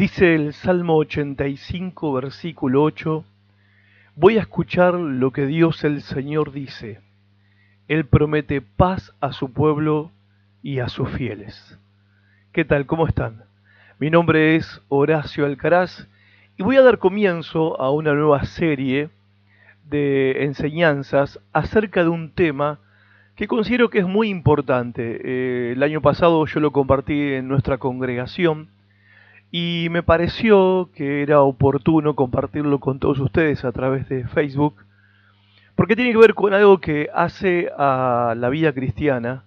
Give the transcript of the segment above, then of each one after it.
Dice el Salmo 85, versículo 8, voy a escuchar lo que Dios el Señor dice. Él promete paz a su pueblo y a sus fieles. ¿Qué tal? ¿Cómo están? Mi nombre es Horacio Alcaraz y voy a dar comienzo a una nueva serie de enseñanzas acerca de un tema que considero que es muy importante. El año pasado yo lo compartí en nuestra congregación y me pareció que era oportuno compartirlo con todos ustedes a través de Facebook, porque tiene que ver con algo que hace a la vida cristiana,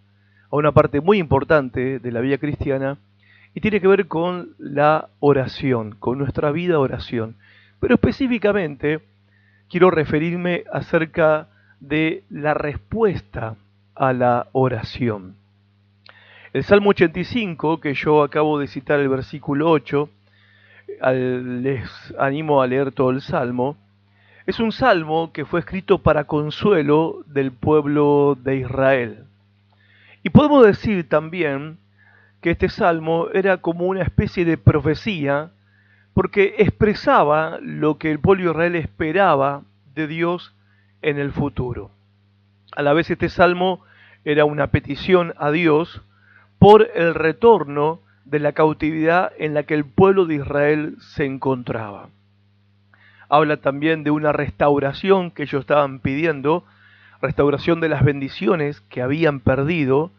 a una parte muy importante de la vida cristiana, y tiene que ver con la oración, con nuestra vida oración. Pero específicamente quiero referirme acerca de la respuesta a la oración. El Salmo 85, que yo acabo de citar el versículo 8, les animo a leer todo el Salmo, es un salmo que fue escrito para consuelo del pueblo de Israel. Y podemos decir también que este salmo era como una especie de profecía, porque expresaba lo que el pueblo de Israel esperaba de Dios en el futuro. A la vez este salmo era una petición a Dios por el retorno de la cautividad en la que el pueblo de Israel se encontraba. Habla también de una restauración que ellos estaban pidiendo, restauración de las bendiciones que habían perdido,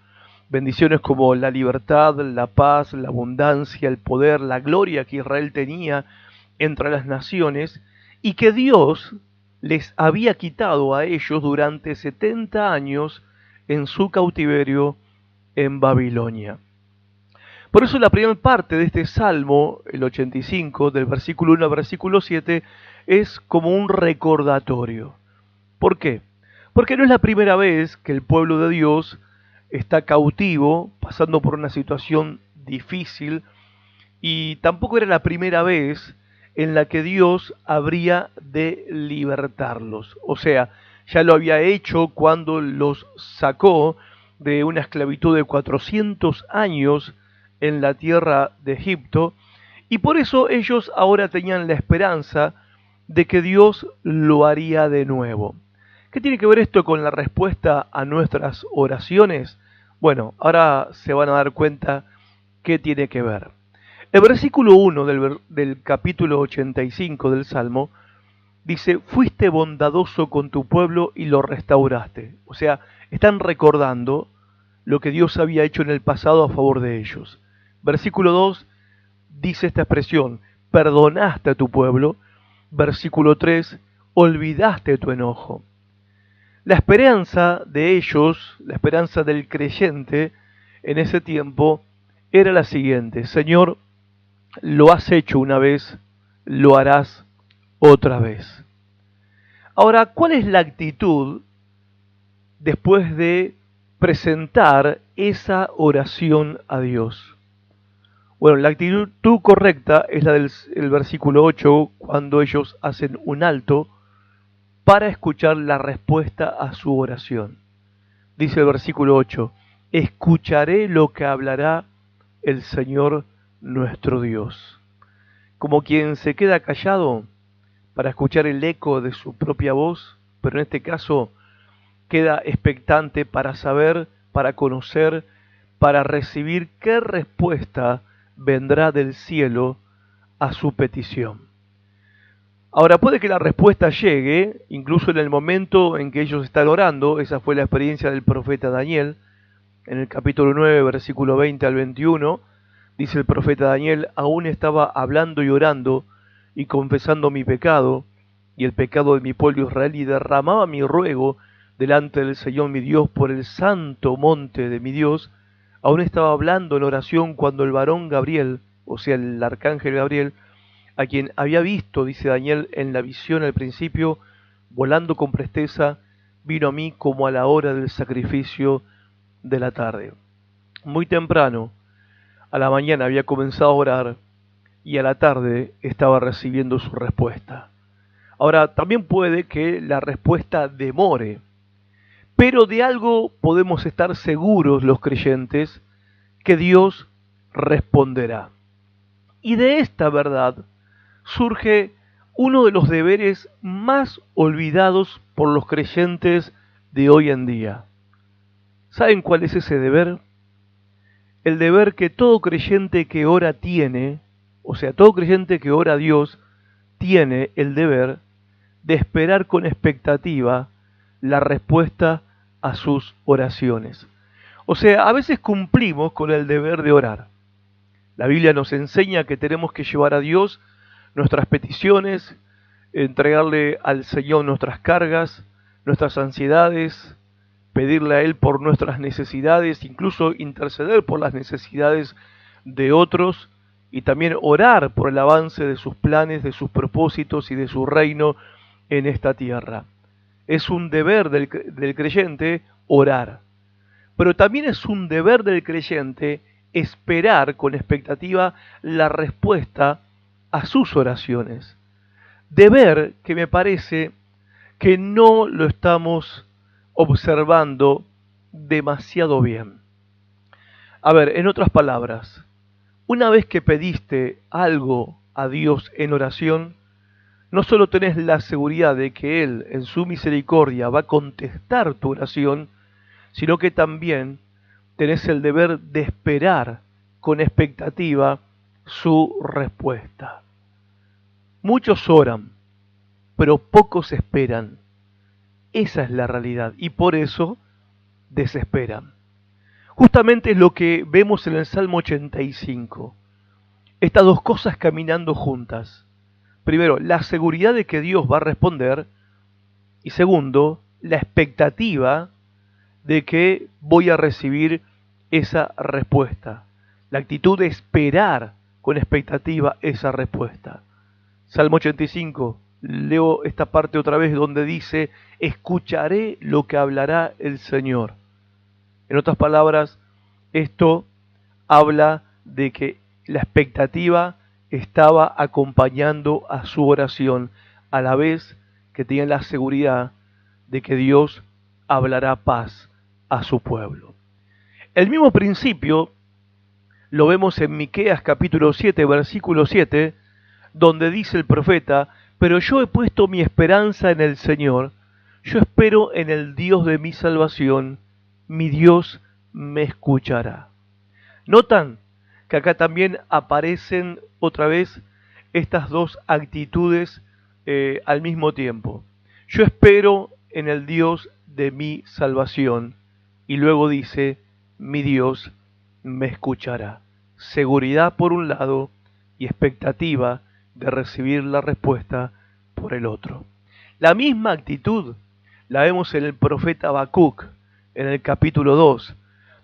bendiciones como la libertad, la paz, la abundancia, el poder, la gloria que Israel tenía entre las naciones, y que Dios les había quitado a ellos durante 70 años en su cautiverio en Babilonia. Por eso la primera parte de este Salmo, el 85, del versículo 1 al versículo 7, es como un recordatorio. ¿Por qué? Porque no es la primera vez que el pueblo de Dios está cautivo, pasando por una situación difícil, y tampoco era la primera vez en la que Dios habría de libertarlos. O sea, ya lo había hecho cuando los sacó de una esclavitud de 400 años en la tierra de Egipto, y por eso ellos ahora tenían la esperanza de que Dios lo haría de nuevo. ¿Qué tiene que ver esto con la respuesta a nuestras oraciones? Bueno, ahora se van a dar cuenta qué tiene que ver. El versículo 1 del capítulo 85 del Salmo dice, fuiste bondadoso con tu pueblo y lo restauraste. O sea, están recordando lo que Dios había hecho en el pasado a favor de ellos. Versículo 2 dice esta expresión, perdonaste a tu pueblo. Versículo 3, olvidaste tu enojo. La esperanza de ellos, la esperanza del creyente en ese tiempo era la siguiente, Señor, lo has hecho una vez, lo harás otra vez. Ahora, ¿cuál es la actitud después de presentar esa oración a Dios? Bueno, la actitud correcta es la del versículo 8, cuando ellos hacen un alto para escuchar la respuesta a su oración. Dice el versículo 8, escucharé lo que hablará el Señor nuestro Dios. Como quien se queda callado para escuchar el eco de su propia voz, pero en este caso queda expectante para saber, para conocer, para recibir qué respuesta vendrá del cielo a su petición. Ahora, puede que la respuesta llegue, incluso en el momento en que ellos están orando. Esa fue la experiencia del profeta Daniel, en el capítulo 9, versículo 20 al 21. Dice el profeta Daniel, aún estaba hablando y orando y confesando mi pecado y el pecado de mi pueblo Israel, y derramaba mi ruego delante del Señor mi Dios por el santo monte de mi Dios. Aún estaba hablando en oración cuando el varón Gabriel, o sea, el arcángel Gabriel, a quien había visto, dice Daniel, en la visión al principio, volando con presteza, vino a mí como a la hora del sacrificio de la tarde. Muy temprano, a la mañana había comenzado a orar y a la tarde estaba recibiendo su respuesta. Ahora, también puede que la respuesta demore, pero de algo podemos estar seguros los creyentes, que Dios responderá. Y de esta verdad surge uno de los deberes más olvidados por los creyentes de hoy en día. ¿Saben cuál es ese deber? El deber que todo creyente que ora tiene, o sea, todo creyente que ora a Dios, tiene el deber de esperar con expectativa la respuesta a sus oraciones. O sea, a veces cumplimos con el deber de orar. La Biblia nos enseña que tenemos que llevar a Dios nuestras peticiones, entregarle al Señor nuestras cargas, nuestras ansiedades, pedirle a Él por nuestras necesidades, incluso interceder por las necesidades de otros y también orar por el avance de sus planes, de sus propósitos y de su reino en esta tierra. Es un deber del creyente orar, pero también es un deber del creyente esperar con expectativa la respuesta a sus oraciones. Deber que me parece que no lo estamos observando demasiado bien. A ver, en otras palabras, una vez que pediste algo a Dios en oración, no solo tenés la seguridad de que Él, en su misericordia, va a contestar tu oración, sino que también tenés el deber de esperar con expectativa su respuesta. Muchos oran, pero pocos esperan. Esa es la realidad y por eso desesperan. Justamente es lo que vemos en el Salmo 85. Estas dos cosas caminando juntas. Primero, la seguridad de que Dios va a responder y segundo, la expectativa de que voy a recibir esa respuesta. La actitud de esperar con expectativa esa respuesta. Salmo 85, leo esta parte otra vez donde dice, escucharé lo que hablará el Señor. En otras palabras, esto habla de que la expectativa estaba acompañando a su oración, a la vez que tenían la seguridad de que Dios hablará paz a su pueblo. El mismo principio lo vemos en Miqueas capítulo 7, versículo 7, donde dice el profeta, pero yo he puesto mi esperanza en el Señor, yo espero en el Dios de mi salvación, mi Dios me escuchará. ¿Notan que acá también aparecen otra vez estas dos actitudes al mismo tiempo? Yo espero en el Dios de mi salvación y luego dice, mi Dios me escuchará. Seguridad por un lado y expectativa de recibir la respuesta por el otro. La misma actitud la vemos en el profeta Habacuc, en el capítulo 2,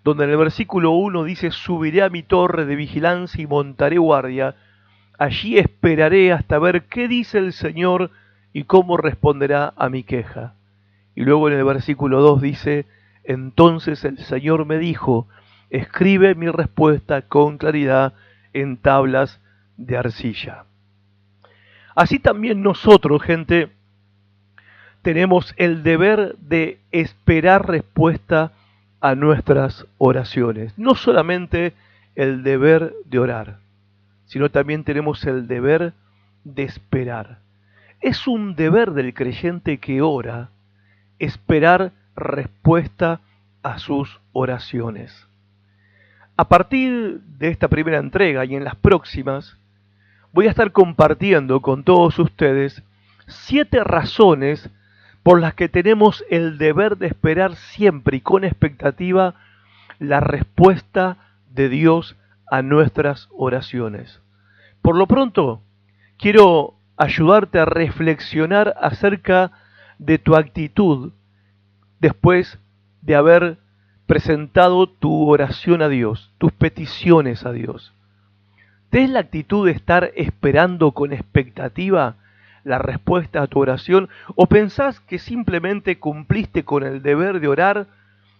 donde en el versículo 1 dice, subiré a mi torre de vigilancia y montaré guardia, allí esperaré hasta ver qué dice el Señor y cómo responderá a mi queja. Y luego en el versículo 2 dice, entonces el Señor me dijo, escribe mi respuesta con claridad en tablas de arcilla. Así también nosotros, gente, tenemos el deber de esperar respuesta a nuestras oraciones. No solamente el deber de orar, sino también tenemos el deber de esperar. Es un deber del creyente que ora esperar respuesta a sus oraciones. A partir de esta primera entrega y en las próximas, voy a estar compartiendo con todos ustedes 7 razones por las que tenemos el deber de esperar siempre y con expectativa la respuesta de Dios a nuestras oraciones. Por lo pronto, quiero ayudarte a reflexionar acerca de tu actitud después de haber presentado tu oración a Dios, tus peticiones a Dios. ¿Tenés la actitud de estar esperando con expectativa la respuesta a tu oración o pensás que simplemente cumpliste con el deber de orar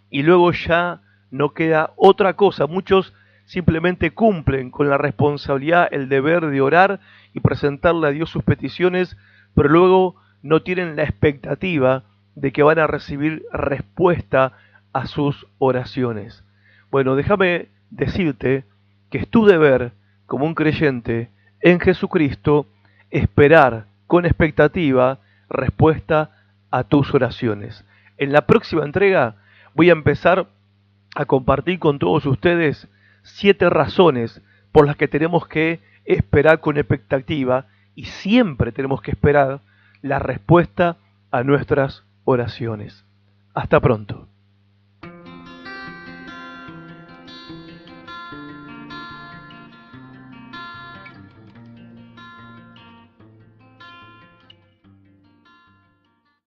y luego ya no queda otra cosa? Muchos simplemente cumplen con la responsabilidad, el deber de orar y presentarle a Dios sus peticiones, pero luego no tienen la expectativa de que van a recibir respuesta a sus oraciones. Bueno, déjame decirte que es tu deber como un creyente en Jesucristo, esperar con expectativa respuesta a tus oraciones. En la próxima entrega voy a empezar a compartir con todos ustedes 7 razones por las que tenemos que esperar con expectativa y siempre tenemos que esperar la respuesta a nuestras oraciones. Hasta pronto.